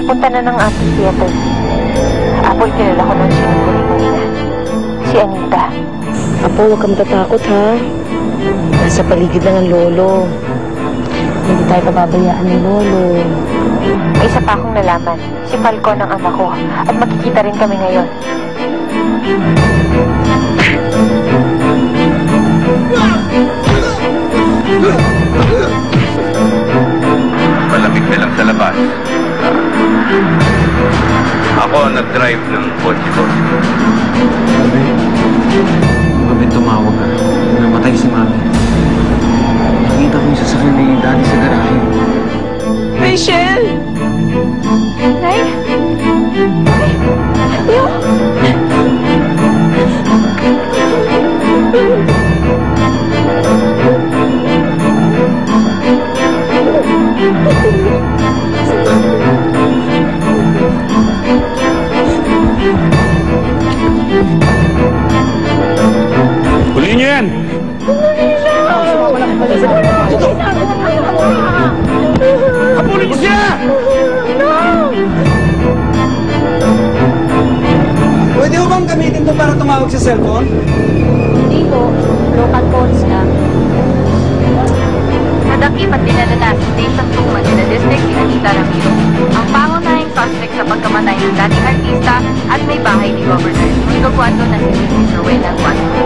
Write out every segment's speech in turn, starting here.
Papunta na ng ating theater. Apol, kilala ko ng sinukuling niya. Si Anita. Apo, huwag kang matatakot, ha? Nasa paligid lang ang lolo. Hindi tayo pababayaan ng lolo. May isa pa akong nalaman. Si Falcon ang anak ko. At magkikita rin kami ngayon. Malamig na lang sa labas. Ako nag-drive ng kotse ko. Gabi tumawag ka. Namatay si Mami. Nakita ko yung sasakyan ni Daddy sa garahe. Rachel! Nay? Yo! Huliin niyo yan! Kapulin mo siya! Pwede mo bang gamitin ito para tumawag sa cellphone? Hindi po. Local calls lang. Nadakip at dinala na sa Station 2 Manila District si Anita Ramiro. Ang pangunahing suspect sa pagkamatay ng dating artista at may bahay ni Governor Edmundo Cuanto na si Mrs. Rowena Cuanto.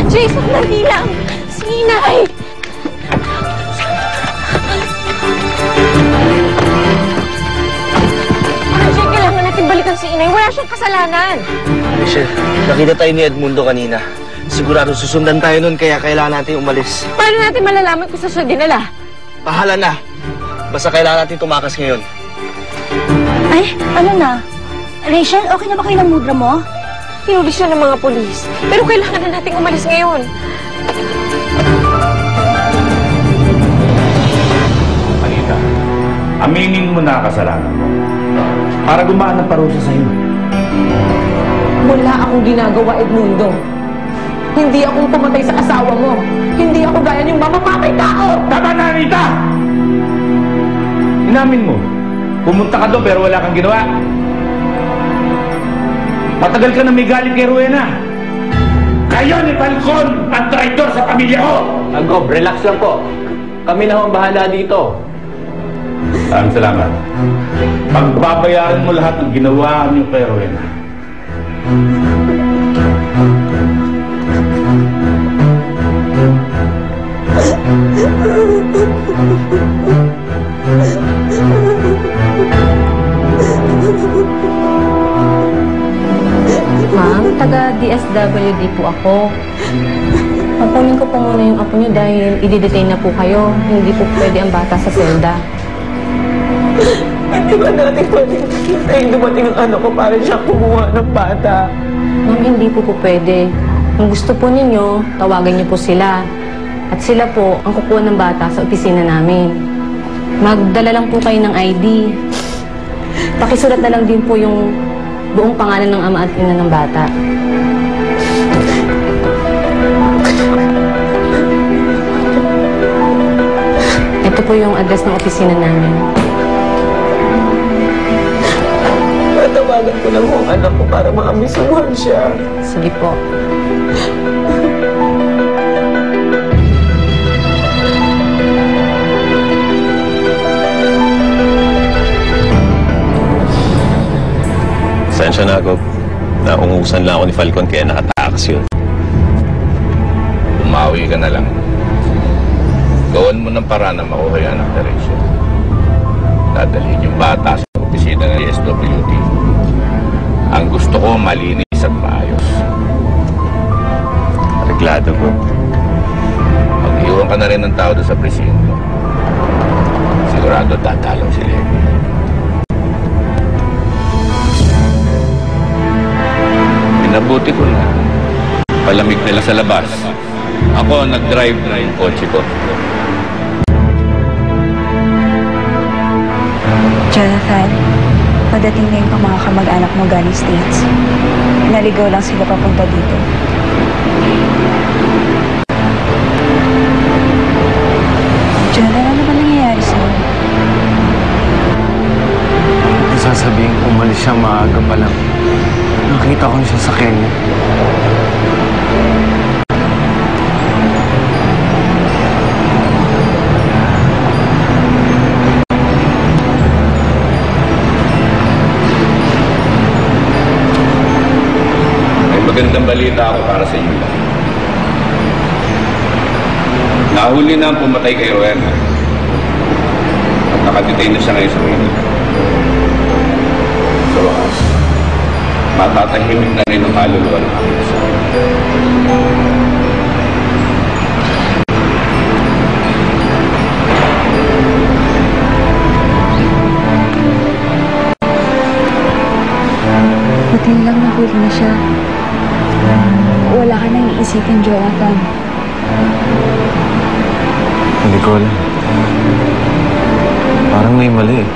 Jason, dali lang! Si Inay! Rachel, kailangan natin balikan si Inay. Wala siyang kasalanan. Rachel, nakita tayo ni Edmundo kanina. Sigurado susundan tayo nun, kaya kailangan natin umalis. Paano natin malalaman kung saan dinala? Bahala na. Basta kailangan natin tumakas ngayon. Ay, ano na? Rachel, okay na ba kayo ng mudra mo? Hinuli siya ng mga polis. Pero kailangan na natin umalis ngayon. Anita, aminin mo na kasalanan mo. Para gumaan ang parusa sa'yo. Wala akong ginagawa, Edmundo. Hindi akong pumatay sa asawa mo. Hindi ako gaya ng mamamatay tao! Tama na, Anita! Inamin mo. Pumunta ka doon pero wala kang ginawa. Matagal ka na may galit kay Rowena. Kayo ni Falcon ang traitor sa pamilya ko! Gob, relax lang po. Kami na ang bahala dito. Salamat. Pagbabayaran mo lahat ng ginawa niyo kay Rowena. Ma'am, taga DSWD po ako. Papunin ko po muna yung apo niyo dahil i-detain na po kayo. Hindi po pwede ang bata sa selda. Hindi ba natin pwedeng hintayin dumating ang anak ko para siya kumuha ng bata? Ma'am, hindi po pwede. Kung gusto po ninyo, tawagan niyo po sila. At sila po ang kukuha ng bata sa opisina namin. Magdala lang po kayo ng ID. Pakisulat na lang din po yung buong pangalan ng ama at ina ng bata. Ito po yung address ng opisina namin. Tatawagan ko lang ang anak ko para makamisuhan siya. Sige po. Sensya na, Gob. Naungusan lang ako ni Falcon kaya nakatakas yun. Umawi ka na lang. Gawan mo ng paraan na makuha yan ang Rachel. Dadalhin yung bata sa opisina ng SWD. Ang gusto ko, malinis at maayos. Reglado, Gob. Mag-iwan ka na rin ng tao doon sa presinto. Sigurado dadalaw sila. Pinabuti ko na. Palamig nila sa labas. Ako nag-drive na yung kotse ko. Jonathan, pagdating na yung mga kamag-anak mo galing States. Naligaw lang sila papunta dito. Jonathan, ano ba nangyayari sa'yo? sasabihin umalis siya maaga pa lang. Nakita ko yung sasakyan niya. May magandang balita ako para sa inyo lang. Nahuli na ang pumatay kay Rowena. At nakadetain na siya ngayon sa Manila. Sa wakas, matatahimik na rin ang kaluluwa ng aking asawa. Buti nilang nahuli na siya. Wala ka nang iisipin, Jonathan. Hindi ko alam. Parang may mali eh.